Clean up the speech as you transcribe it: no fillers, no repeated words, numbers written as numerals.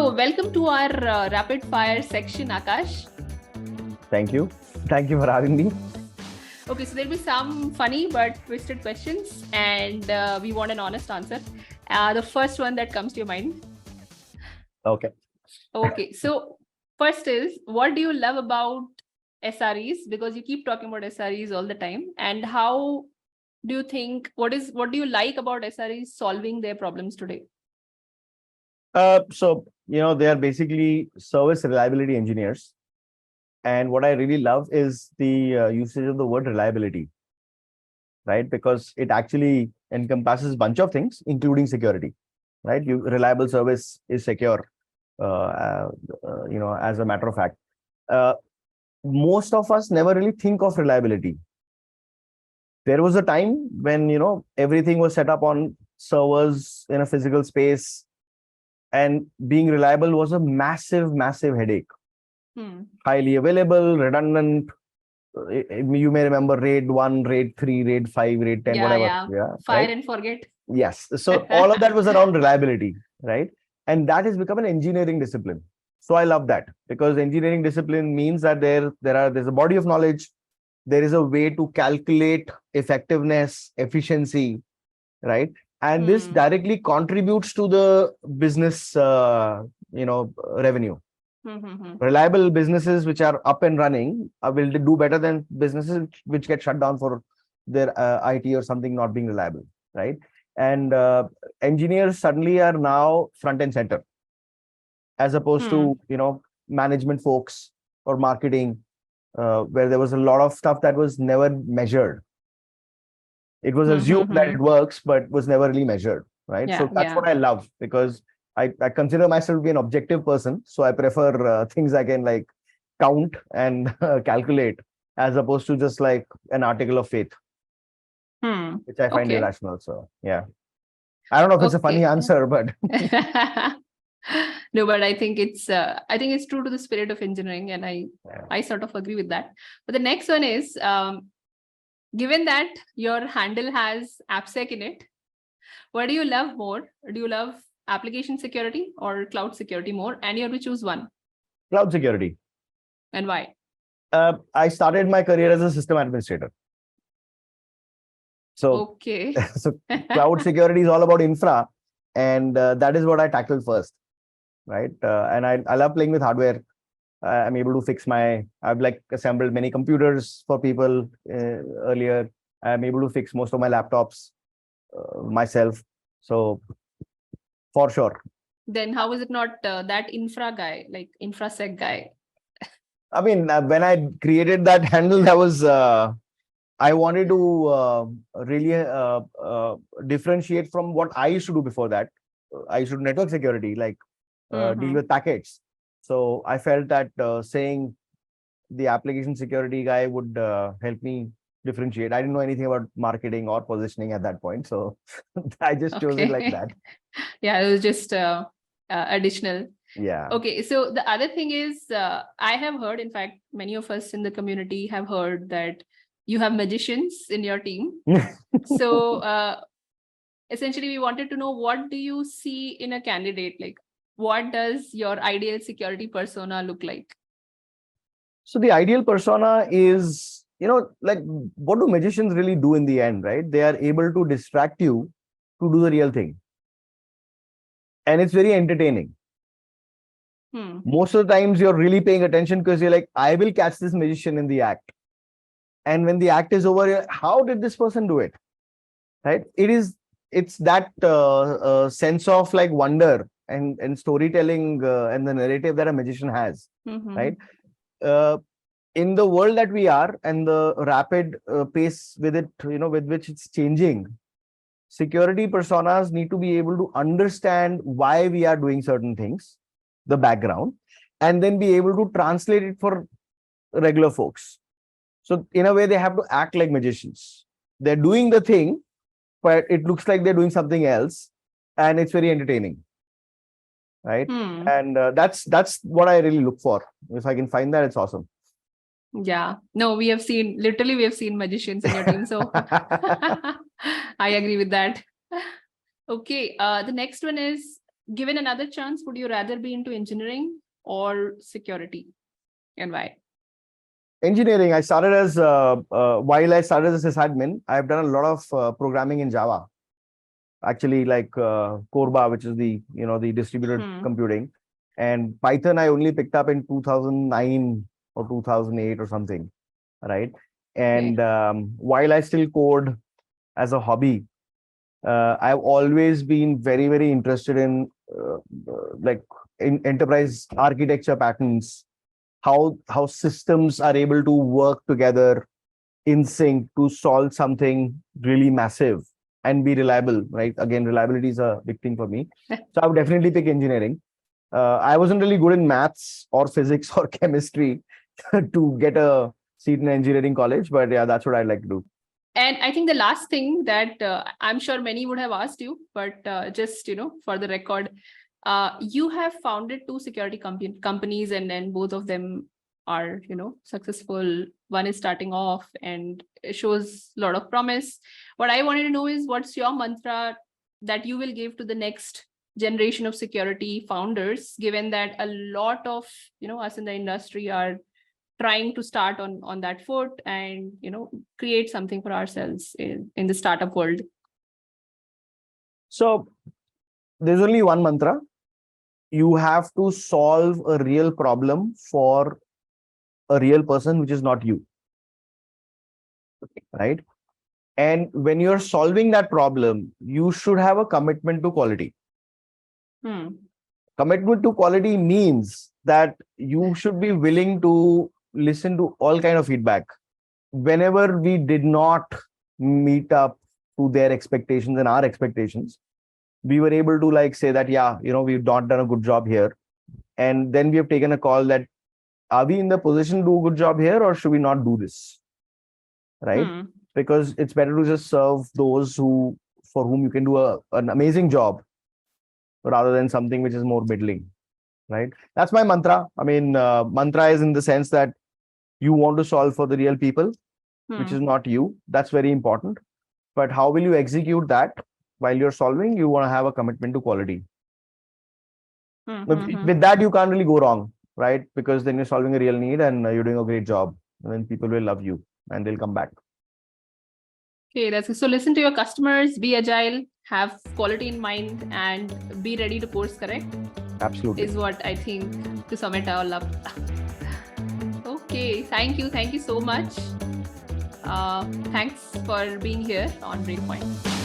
So, welcome to our rapid fire section, Akash. Thank you. Thank you for having me. Okay, so there'll be some funny but twisted questions, and we want an honest answer. The first one that comes to your mind. Okay. Okay, so first is, what do you love about SREs? Because you keep talking about SREs all the time. And how do you think, what do you like about SREs solving their problems today? They are basically service reliability engineers. And what I really love is the usage of the word reliability, right? Because it actually encompasses a bunch of things, including security, right? Reliable service is secure, as a matter of fact. Most of us never really think of reliability. There was a time when, everything was set up on servers in a physical space, and being reliable was a massive, massive headache. Highly available, redundant. You may remember RAID 1, RAID 3, RAID 5, RAID 10, whatever. Yeah. Fire and forget. Yes. So all of that was around reliability, right? And that has become an engineering discipline. So I love that, because engineering discipline means that there's a body of knowledge. There is a way to calculate effectiveness, efficiency, right? And this directly contributes to the business, revenue. Reliable businesses which are up and running will do better than businesses which get shut down for their IT or something not being reliable, right? And engineers suddenly are now front and center, as opposed to management folks or marketing, where there was a lot of stuff that was never measured. It was assumed that it works, but was never really measured, right? So that's what I love, because I consider myself to be an objective person. So I prefer things I can like count and calculate, as opposed to just like an article of faith, which I find irrational. So yeah, I don't know if it's a funny answer, but no, but I think it's true to the spirit of engineering, and I sort of agree with that. But the next one is, given that your handle has AppSec in it, what do you love more? Do you love application security or cloud security more? And you have to choose one. Cloud security. And why? I started my career as a system administrator. So, so cloud security is all about infra, and that is what I tackled first, right? And I love playing with hardware. I'm able to fix I've like assembled many computers for people earlier. I'm able to fix most of my laptops myself. So for sure. Then how is it not that infra guy, like infrasec guy? I mean, when I created that handle, that was, I wanted to really differentiate from what I used to do before that. I used to do network security, like deal with packets. So I felt that saying the application security guy would help me differentiate. I didn't know anything about marketing or positioning at that point. So I just chose it like that. Yeah, it was just additional. Yeah. Okay. So the other thing is, I have heard, in fact, many of us in the community have heard that you have magicians in your team. So essentially, we wanted to know, what do you see in a candidate? Like, what does your ideal security persona look like? So the ideal persona is, like, what do magicians really do in the end, right? They are able to distract you to do the real thing. And it's very entertaining. Most of the times you're really paying attention, because you're like, I will catch this magician in the act. And when the act is over, you're like, how did this person do it? Right? It's that sense of like wonder and storytelling and the narrative that a magician has, right? In the world that we are, and the rapid pace with it, with which it's changing, security personas need to be able to understand why we are doing certain things, the background, and then be able to translate it for regular folks. So in a way, they have to act like magicians. They're doing the thing, but it looks like they're doing something else, and it's very entertaining, right? And that's what I really look for. If I can find that, it's awesome. Yeah. No, we have seen magicians in your team. So I agree with that. Okay. The next one is, given another chance, would you rather be into engineering or security, and why? Engineering. I started as while I started as a sysadmin, I've done a lot of programming in Java. Actually, like Corba, which is the the distributed computing, and Python. I only picked up in 2009 or 2008 or something, right? And while I still code as a hobby, I've always been very, very interested in like in enterprise architecture patterns, how systems are able to work together in sync to solve something really massive and be reliable, right? Again, reliability is a big thing for me. So I would definitely pick engineering. I wasn't really good in maths or physics or chemistry to get a seat in engineering college, but yeah, that's what I'd like to do. And I think the last thing that I'm sure many would have asked you, but just, for the record, you have founded two security companies, and then both of them are, successful. One is starting off and it shows a lot of promise. What I wanted to know is, what's your mantra that you will give to the next generation of security founders, given that a lot of, us in the industry are trying to start on that foot and create something for ourselves in the startup world? So there's only one mantra. You have to solve a real problem for a real person, which is not you, right? And when you're solving that problem, you should have a commitment to quality. Commitment to quality means that you should be willing to listen to all kind of feedback. Whenever we did not meet up to their expectations and our expectations, we were able to say that, yeah, we've not done a good job here. And then we have taken a call that, are we in the position to do a good job here, or should we not do this? Right? Because it's better to just serve those for whom you can do an amazing job rather than something which is more middling. Right? That's my mantra. I mean, mantra is in the sense that you want to solve for the real people, which is not you. That's very important. But how will you execute that? While you're solving, you want to have a commitment to quality. With that, you can't really go wrong, right? Because then you're solving a real need and you're doing a great job. And then people will love you and they'll come back. Okay, that's so. Listen to your customers, be agile, have quality in mind, and be ready to course correct. Absolutely. Is what I think to sum it all up. Okay, thank you so much. Thanks for being here on Breakpoint.